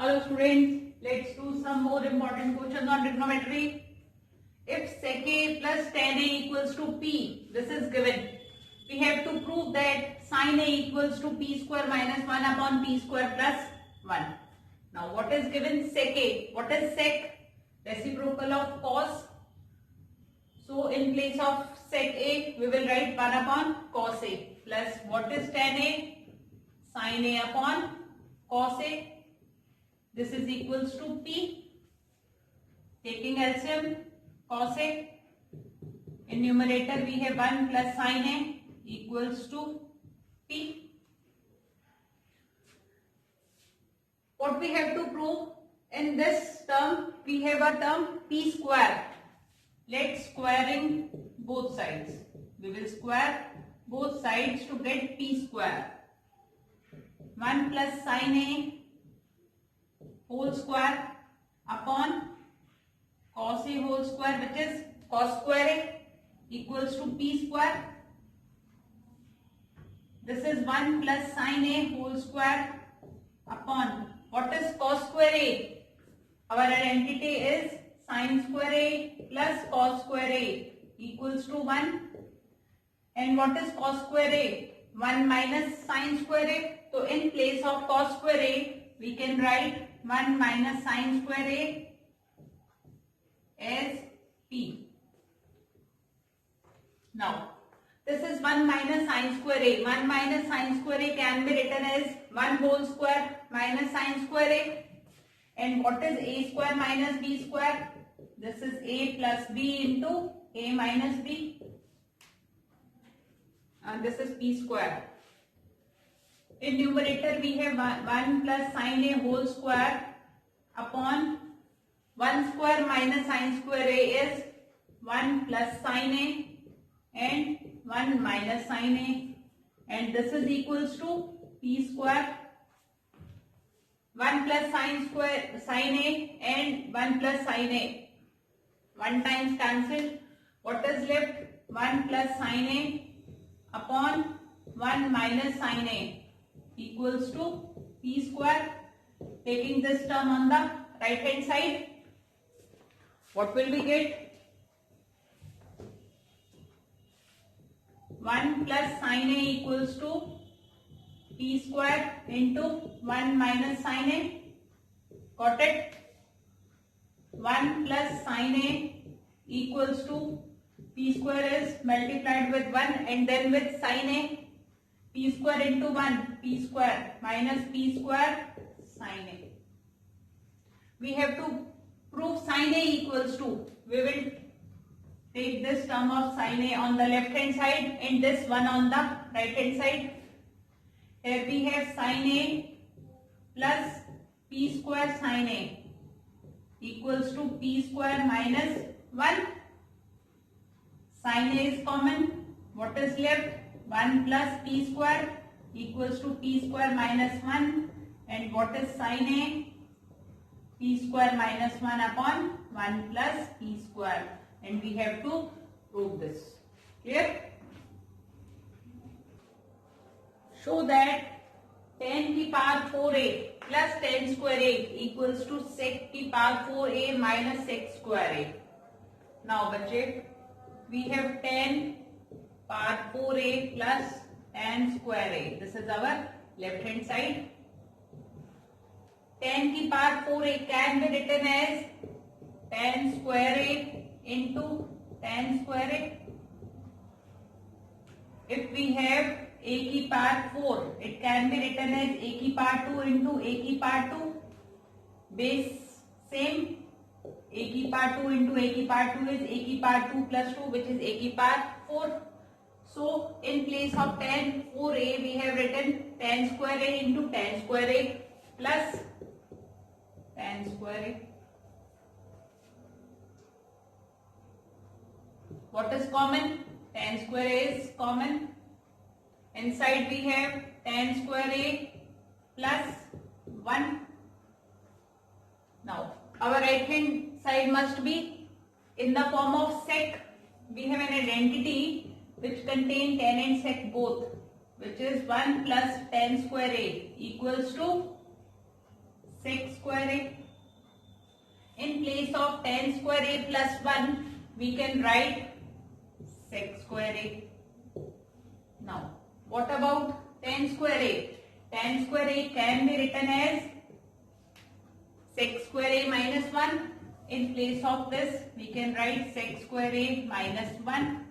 Hello students, let's do some more important questions on trigonometry. If sec A plus tan A equals to P, this is given. We have to prove that sin A equals to P square minus 1 upon P square plus 1. Now what is given? Sec A. What is sec? Reciprocal of cos. So in place of sec A, we will write 1 upon cos A plus what is tan A? Sin A upon cos A. This is equals to P. Taking LCM, cos A. In numerator we have 1 plus sin A equals to P. What we have to prove? In this term we have a term P square. Let's squaring both sides. We will square both sides to get P square. 1 plus sin A whole square upon cos A whole square, which is cos square A equals to P square. This is 1 plus sin A whole square upon what is cos square A? Our identity is sin square A plus cos square A equals to 1. And what is cos square A? 1 minus sin square A. So in place of cos square A, we can write 1 minus sin square A as P. Now, this is 1 minus sin square A. 1 minus sin square A can be written as 1 whole square minus sin square A. And what is A square minus B square? This is A plus B into A minus B. And this is P square. In numerator we have 1 plus sin A whole square upon 1 square minus sin square A is 1 plus sin A and 1 minus sin A, and this is equals to P square. 1 plus sin A and 1 plus sin A. 1 times cancelled. What is left? 1 plus sin A upon 1 minus sin A equals to P square. Taking this term on the right hand side, what will we get? 1 plus sin A equals to P square into 1 minus sin A. Got it? 1 plus sin A equals to P square is multiplied with 1 and then with sin A. P square into 1, P square minus P square sin A. We have to prove sin A equals to, we will take this term of sin A on the left hand side and this one on the right hand side. Here we have sin A plus P square sin A equals to P square minus 1. Sin A is common. What is left? 1 plus P square equals to P square minus 1. And what is sin A? P square minus 1 upon 1 plus P square. And we have to prove this. Clear? Show that tan की power 4a plus tan square a equals to sec की power 4a minus sec square a. Now बच्चे, we have tan power 4a plus tan square a. This is our left hand side. Tan की power 4a can be written as tan square a into tan square a. If we have a की power 4, it can be written as a की power 2 into a की power 2. Base same. A की power 2 into a की power 2 is a की power 2 plus 2, which is a की power 4. So in place of tan 4a, we have written tan square a into tan square a plus tan square a. What is common? Tan square a is common. Inside we have tan square a plus 1. Now our right hand side must be in the form of sec. We have an identity which contain tan and sec both, which is 1 plus tan square a equals to sec square a. In place of tan square a plus 1, we can write sec square a. Now, what about tan square a? Tan square a can be written as sec square a minus 1. In place of this, we can write sec square a minus 1.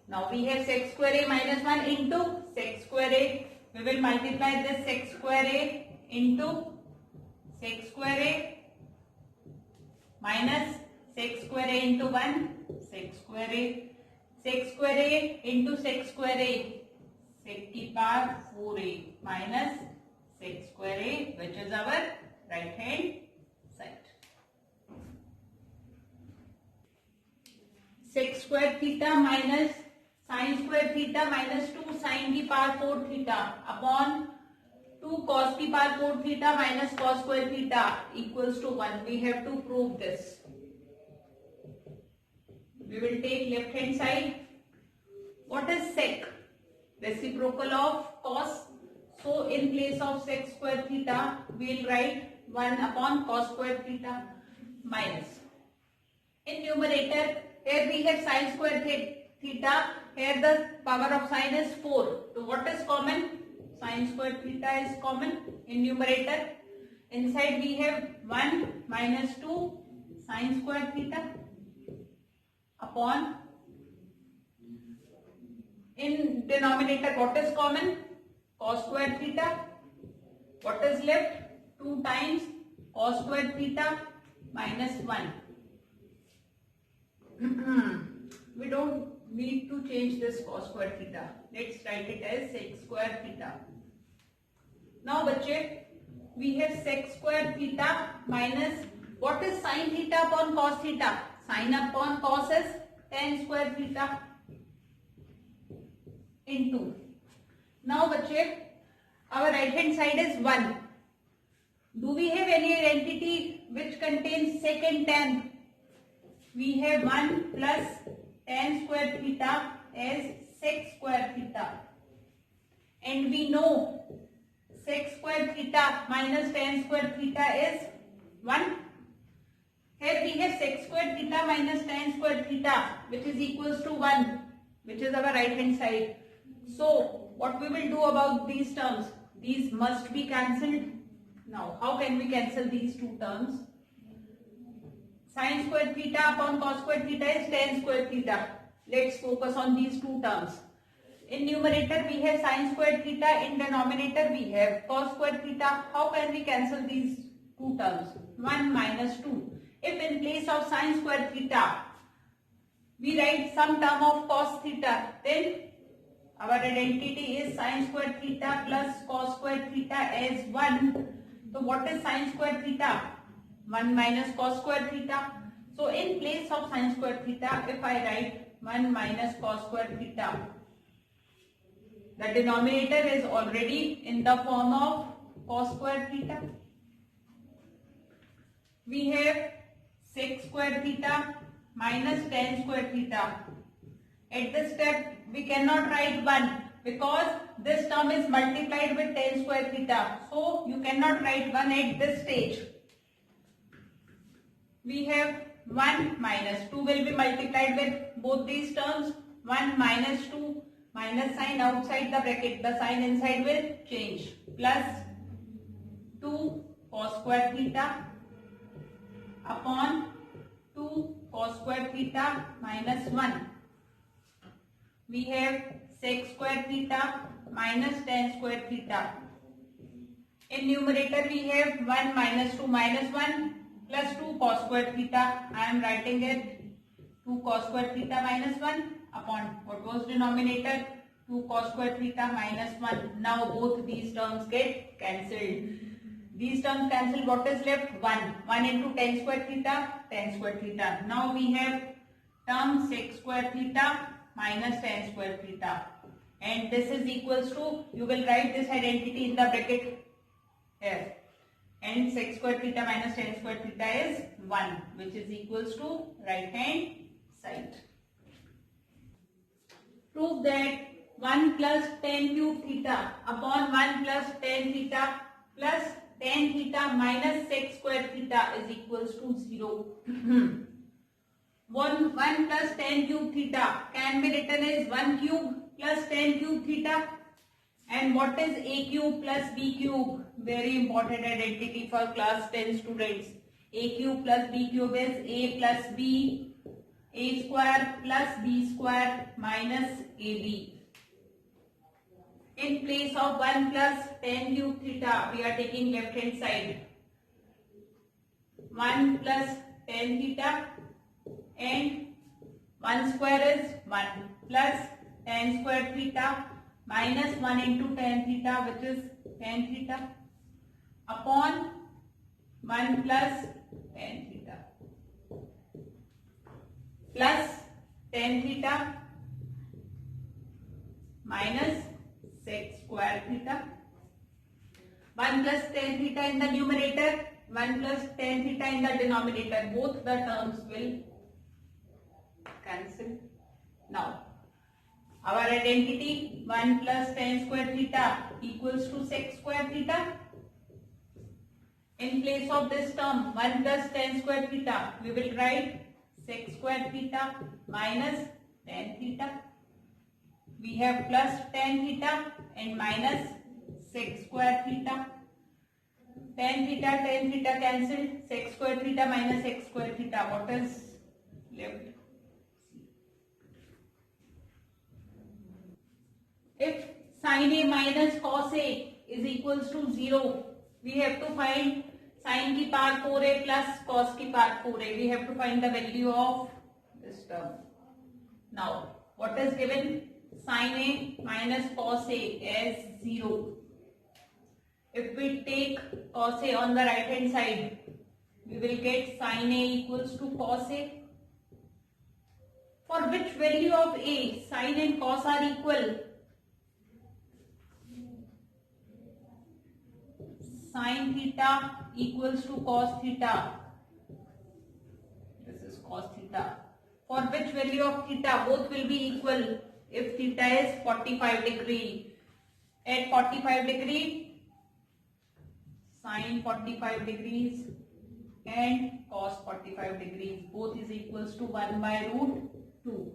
Now we have sec square a minus 1 into sec square a. We will multiply this sec square a into sec square a minus sec square a into 1, sec square a. Sec square a into sec square a, sec की power 4a minus sec square a, which is our right hand side. Sec square theta minus sin square theta minus 2 sin की power 4 theta upon 2 cos की power 4 theta minus cos square theta equals to 1. We have to prove this. We will take left hand side. What is sec? Reciprocal of cos. So in place of sec square theta, we will write 1 upon cos square theta minus. In numerator, here we have sin square theta. Here the power of sin is 4. So what is common? Sin square theta is common in numerator. Inside we have 1 minus 2 sin square theta upon, in denominator what is common? Cos square theta. What is left? 2 times cos square theta minus 1. We don't need to change this cos square theta. Let's write it as sec square theta. Now बच्चे, we have sec square theta minus, what is sin theta upon cos theta? Sin upon cos is tan square theta into. Now बच्चे, our right hand side is 1. Do we have any identity which contains sec and tan? We have 1 plus tan square theta as sec square theta. And we know sec square theta minus tan square theta is 1. Here we have sec square theta minus tan square theta, which is equals to 1, which is our right hand side. So what we will do about these terms? These must be cancelled. Now how can we cancel these two terms? Sin square theta upon cos square theta is tan square theta. Let's focus on these two terms. In numerator we have sin square theta, in denominator we have cos square theta. How can we cancel these two terms? 1 minus 2. If in place of sin square theta we write some term of cos theta, then our identity is sin square theta plus cos square theta as 1. So what is sin square theta? 1 minus cos square theta. So in place of sin square theta, if I write 1 minus cos square theta, the denominator is already in the form of cos square theta. We have sec square theta minus tan square theta. At this step, we cannot write 1 because this term is multiplied with tan square theta. So you cannot write 1 at this stage. We have 1 minus 2 will be multiplied with both these terms. 1 minus 2 minus sign outside the bracket. The sign inside will change. Plus 2 cos square theta upon 2 cos square theta minus 1. We have sec square theta minus tan square theta. In numerator we have 1 minus 2 minus 1 plus 2 cos square theta. I am writing it 2 cos square theta minus 1 upon what was denominator? 2 cos square theta minus 1. Now both these terms get cancelled. These terms cancel. What is left? 1. 1 into tan square theta, tan square theta. Now we have term sec square theta minus tan square theta. And this is equals to, you will write this identity in the bracket here. And sec square theta minus tan square theta is 1, which is equals to right hand side. Prove that 1 plus tan cube theta upon 1 plus tan theta plus tan theta minus sec square theta is equals to 0. 1 plus tan cube theta can be written as 1 cube plus tan cube theta. And what is a cube plus b cube? Very important identity for class 10 students. A cube plus b cube is a plus b, a square plus b square minus ab. In place of 1 plus tan cube theta, we are taking left hand side. 1 plus tan theta and 1 square is 1 plus tan square theta minus 1 into tan theta, which is tan theta, upon 1 plus tan theta plus tan theta minus sec square theta. 1 plus tan theta in the numerator, 1 plus tan theta in the denominator. Both the terms will cancel. Now, our identity 1 plus tan square theta equals to sec square theta. In place of this term 1 plus tan square theta, we will write sec square theta minus tan theta. We have plus tan theta and minus sec square theta. Tan theta cancelled. Sec square theta minus sec square theta. What is left? If sin A minus cos A is equals to 0, we have to find sin की power 4A plus cos की power 4A. We have to find the value of this term. Now, what is given? Sin A minus cos A as 0. If we take cos A on the right hand side, we will get sin A equals to cos A. For which value of A, sin and cos are equal? Sin theta equals to cos theta. This is cos theta. For which value of theta? Both will be equal if theta is 45 degree. At 45 degree, sin 45 degrees and cos 45 degrees. Both is equals to 1 by root 2.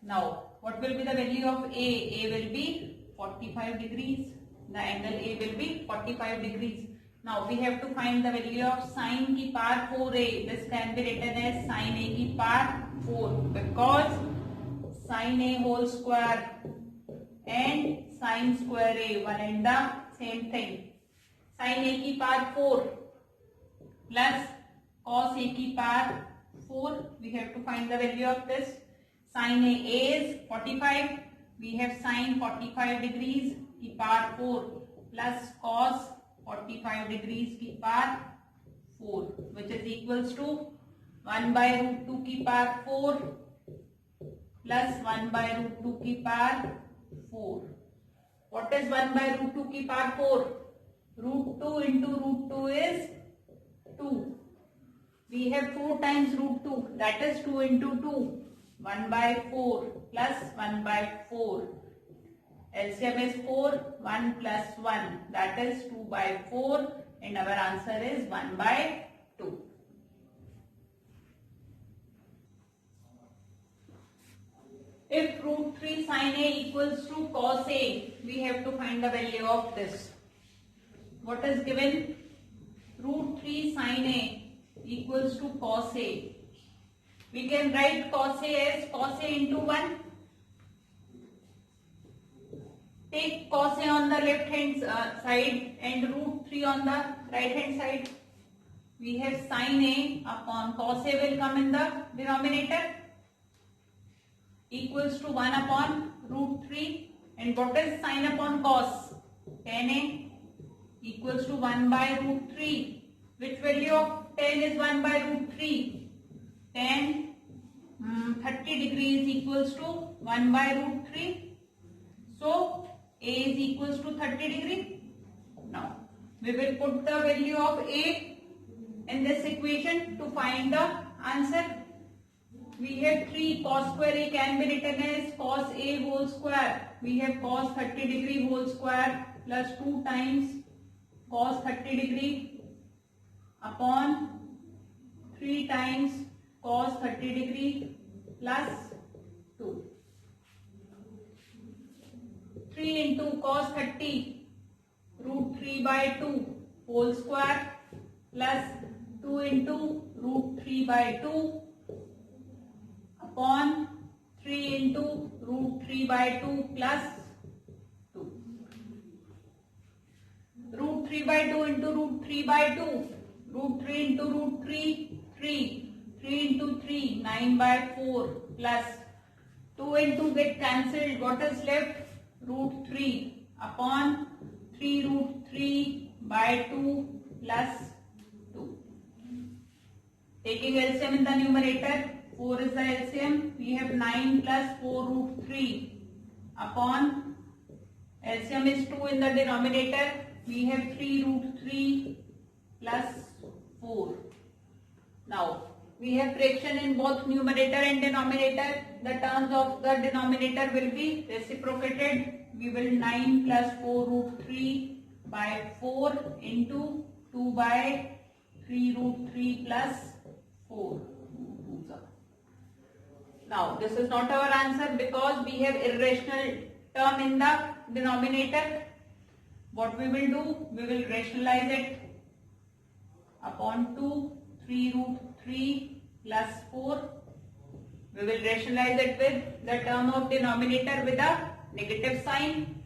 Now, what will be the value of A? A will be 45 degrees. The angle A will be 45 degrees. Now we have to find the value of sin की power 4A. This can be written as sin A की power 4 because sin A whole square and sin square A one and the same thing. Sin A की power 4 plus cos A की power 4. We have to find the value of this. Sin A is 45. We have sin 45 degrees की power 4 plus cos 45 degrees की power 4, which is equals to 1 by root 2 की power 4 plus 1 by root 2 की power 4. What is 1 by root 2 की power 4? Root 2 into root 2 is 2. We have 4 times root 2, that is 2 into 2. 1 by 4 plus 1 by 4. LCM is 4, 1 plus 1, that is 2 by 4 and our answer is 1 by 2. If root 3 sin A equals to cos A, we have to find the value of this. What is given? Root 3 sin A equals to cos A. We can write cos A as cos A into 1. Take cos A on the left hand side and root 3 on the right hand side. We have sin A upon cos A will come in the denominator equals to 1 upon root 3. And what is sin upon cos? Tan A equals to 1 by root 3. Which value of tan is 1 by root 3? Tan 30 degrees equals to 1 by root 3. So A is equals to 30 degree. Now we will put the value of A in this equation to find the answer. We have 3 cos square A can be written as cos A whole square. We have cos 30 degree whole square plus 2 times cos 30 degree upon 3 times cos 30 degree plus 2. 3 into cos 30 root 3 by 2 whole square plus 2 into root 3 by 2 upon 3 into root 3 by 2 plus 2. Root 3 by 2 into root 3 by 2. Root 3 into root 3, 3. 3 into 3, 9 by 4 plus 2 into get cancelled. What is left? Root 3 upon 3 root 3 by 2 plus 2. Taking LCM in the numerator, 4 is the LCM. We have 9 plus 4 root 3 upon LCM is 2 in the denominator. We have 3 root 3 plus 4. Now we have fraction in both numerator and denominator. The terms of the denominator will be reciprocated. We will 9 plus 4 root 3 by 4 into 2 by 3 root 3 plus 4. Now this is not our answer because we have irrational term in the denominator. What we will do? We will rationalize it upon 2, 3 root 3 plus 4. We will rationalize it with the term of denominator with a negative sign.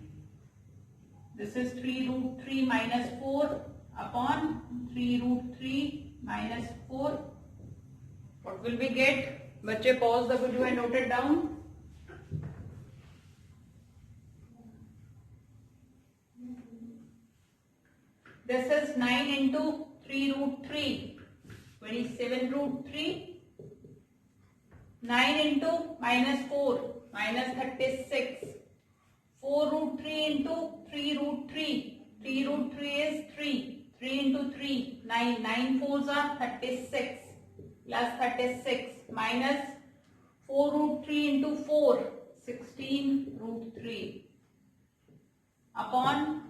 This is 3 root 3 minus 4 upon 3 root 3 minus 4. What will we get? बच्चे pause the video and note it down. This is 9 into 3 root 3, 27 root 3. 9 into minus 4, minus 36. 4 root 3 into 3 root 3. 3 root 3 is 3. 3 into 3, 9. 9 fours are 36. Plus 36 minus 4 root 3 into 4, 16 root 3. Upon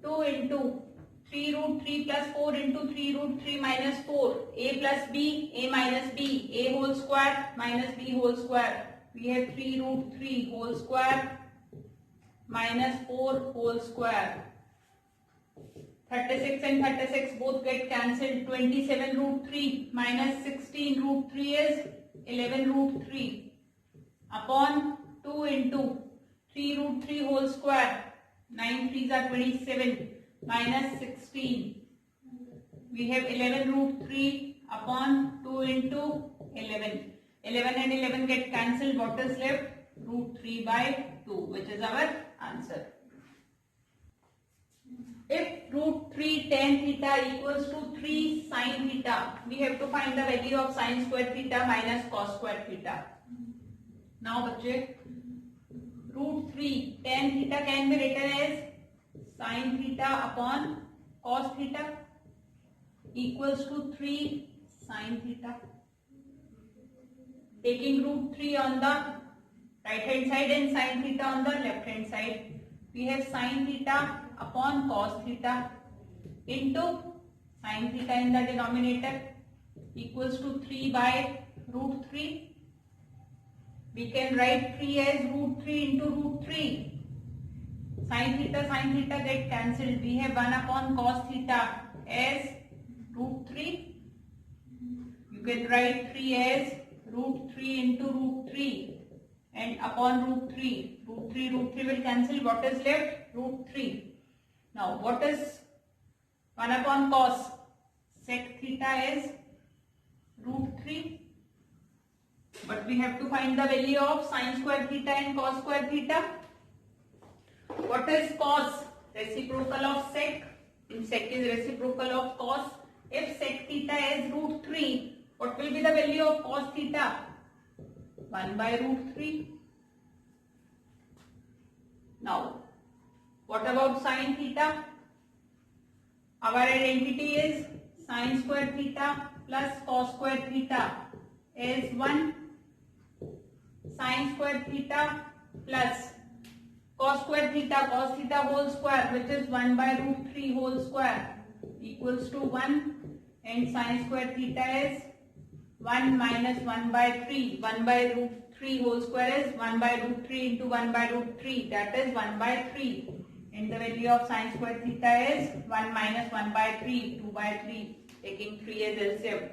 2 into 3 root 3 plus 4 into 3 root 3 minus 4. A plus B, A minus B, A whole square minus B whole square. We have 3 root 3 whole square minus 4 whole square. 36 and 36 both get cancelled. 27 root 3 minus 16 root 3 is 11 root 3. Upon 2 into 3 root 3 whole square. 9 3s are 27. Minus 16. We have 11 root 3 upon 2 into 11. 11 and 11 get cancelled. What is left? Root 3 by 2, which is our answer. If root 3 tan theta equals to 3 sin theta, we have to find the value of sin square theta minus cos square theta. Now, bachche, root 3 tan theta can be written as sin theta upon cos theta equals to 3 sin theta. Taking root 3 on the right hand side and sin theta on the left hand side, we have sin theta upon cos theta into sin theta in the denominator equals to 3 by root 3. We can write 3 as root 3 into root 3. Sin theta get cancelled. We have 1 upon cos theta as root 3. You can write 3 as root 3 into root 3 and upon root 3. Root 3 will cancel. What is left? Root 3. Now what is 1 upon cos? Sec theta is root 3. But we have to find the value of sin square theta and cos square theta. What is cos? Reciprocal of sec. In sec is reciprocal of cos. If sec theta is root 3, what will be the value of cos theta? 1 by root 3. Now, what about sin theta? Our identity is sin square theta plus cos square theta is 1. Sin square theta plus cos theta whole square, which is 1 by root 3 whole square, equals to 1, and sin square theta is 1 minus 1 by 3. 1 by root 3 whole square is 1 by root 3 into 1 by root 3, that is 1 by 3. And the value of sin square theta is 1 minus 1 by 3, 2 by 3, taking 3 as LCM.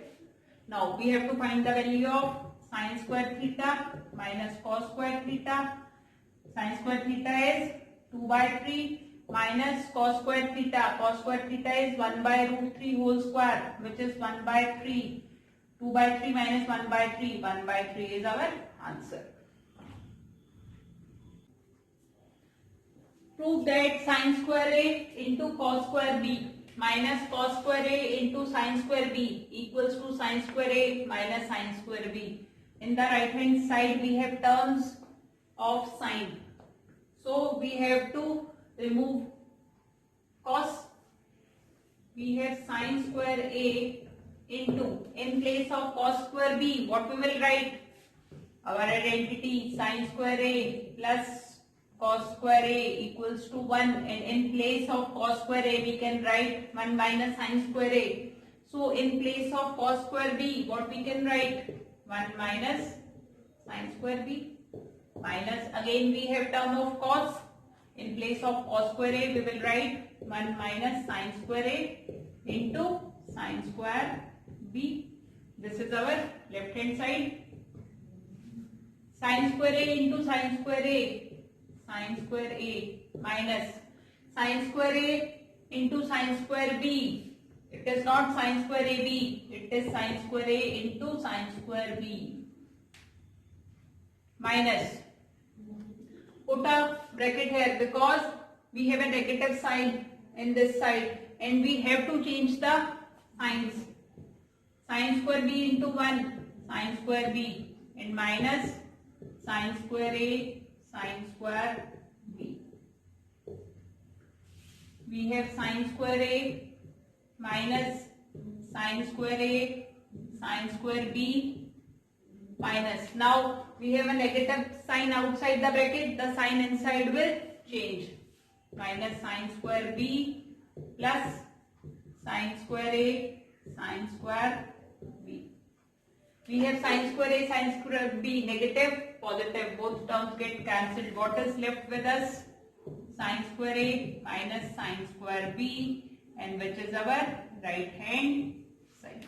Now we have to find the value of sin square theta minus cos square theta. Sin square theta is 2 by 3 minus cos square theta. Cos square theta is 1 by root 3 whole square, which is 1 by 3. 2 by 3 minus 1 by 3. 1 by 3 is our answer. Prove that sin square A into cos square B minus cos square A into sin square B equals to sin square A minus sin square B. In the right hand side we have terms of sine. So we have to remove cos. We have sin square A into, in place of cos square B, what we will write? Our identity, sin square A plus cos square A equals to 1, and in place of cos square A we can write 1 minus sin square A. So in place of cos square B, what we can write? 1 minus sin square B minus, again we have term of cos. In place of cos square A we will write 1 minus sin square A into sin square B. This is our left hand side. Sin square A into sin square A, sin square A minus sin square A into sin square B. It is not sin square AB, it is sin square A into sin square B. Minus, put a bracket here because we have a negative sign in this side and we have to change the signs. Sin square B into 1, sin square B, and minus sin square A, sin square B. We have sin square A minus sin square A, sin square B, minus. Now we have a negative sign outside the bracket, the sign inside will change. Minus sin square B plus sin square A, sin square B. We have sin square A, sin square B, negative, positive, both terms get cancelled. What is left with us? Sin square A minus sin square B, and which is our right hand side.